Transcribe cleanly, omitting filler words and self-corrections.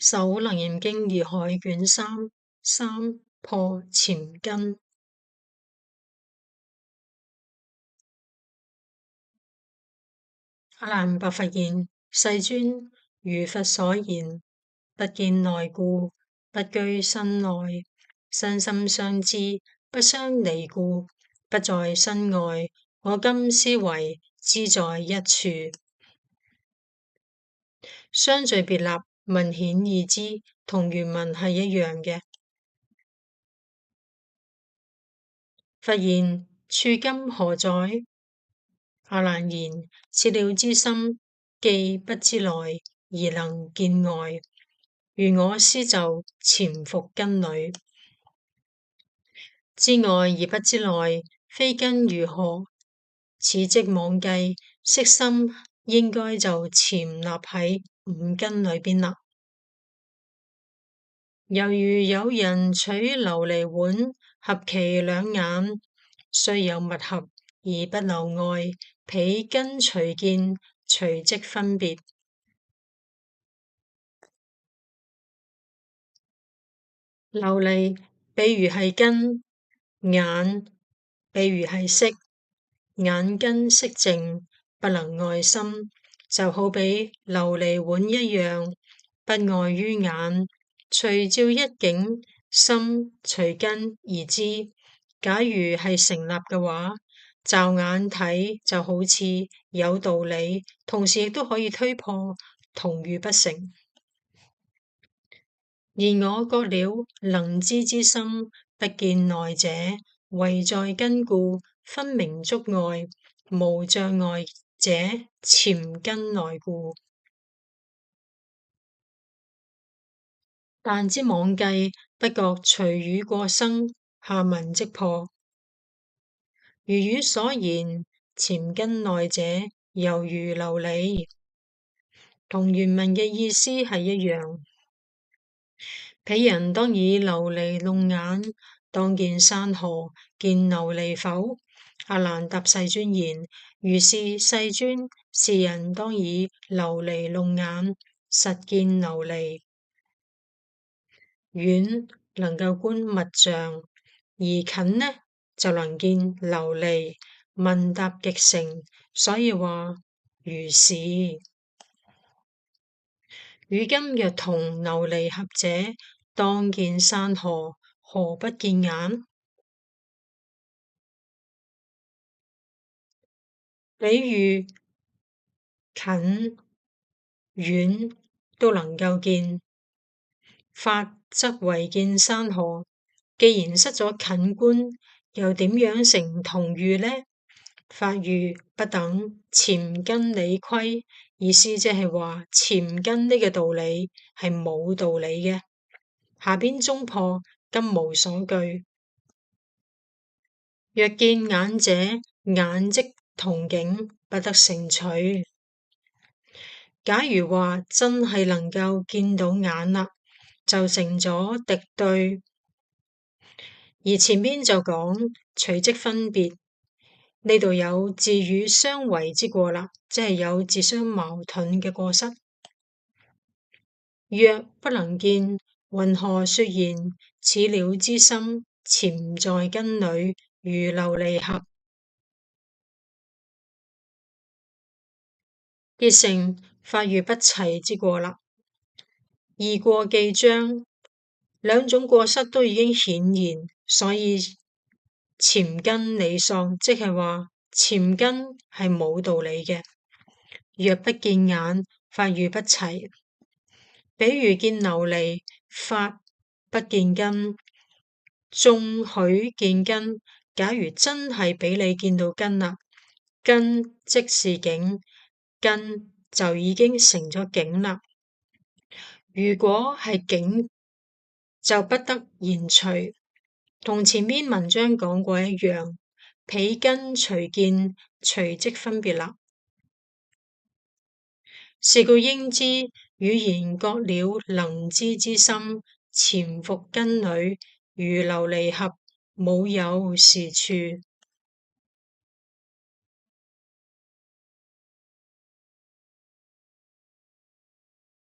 首楞嚴經義海卷三破纏根。阿難白佛言：世尊，如佛所言，不見內故，不居身內，身心相知，不相離故，不在身外。我今思惟知在一處，相聚別立，文顯易知，同原文係一樣嘅。佛言：處今何在？阿難言：切了知心，既不知內，而能見外。如我師就潛伏根裏，知外而不知內，非根如何？此即妄計，色心應該就潛立喺五根裏邊啦。猶如有人取琉璃碗，合其兩眼，雖有密合而不留外，彼根隨見，隨即分別。琉璃比如係根，眼比如係色，眼根色淨，不能外心，就好比琉璃碗一樣，不外於眼，隨照一境，心隨根而知。假如係成立嘅話，驟眼睇就好似有道理，同時亦都可以推破，同與不成。而我覺了能知之心，不見內者，唯在根故，分明觸外，無障礙者，潛根內故。但知妄計，不覺隨語過生，下文即破。如語所言，潛根內者，猶如琉璃，同原文嘅意思係一樣。彼人當以琉璃弄眼，當見山河，見琉璃否？阿難答世尊言：如是，世尊，是人當以琉璃弄眼，實見琉璃。遠能夠觀密像，而近呢就能見琉璃。問答極成，所以話如是。汝今若同琉璃合者，當見山河，何不見眼？比喻近遠都能夠見，法則為見山河。既然失咗近觀，又點樣成同喻呢？法喻不等，潛根理虧。意思即係話潛根呢個道理係冇道理嘅。下邊中破，今無所據。若見眼者，眼即同境，不得成趣。假如話真係能夠見到眼啦，就成咗敵對。而前邊就講隨即分別，呢度有自語相違之過啦，即係有自相矛盾嘅過失。若不能見，云何說言？此了知心，潛在根裏，如琉璃合。結成法喻不齊之過啦。二過既彰，兩種過失都已經顯現，所以潛根理喪，即係話潛根係冇道理嘅。若不見眼，法喻不齊。比如見琉璃，法不見根，縱許見根。假如真係俾你見到根啦，根即是境，根就已經成咗境啦。如果係境，就不得言除，同前面文章講過一樣，彼根隨見，隨即分別啦。是故應知，語言覺了能知之心，潛伏根裏，如琉璃合，無有是處。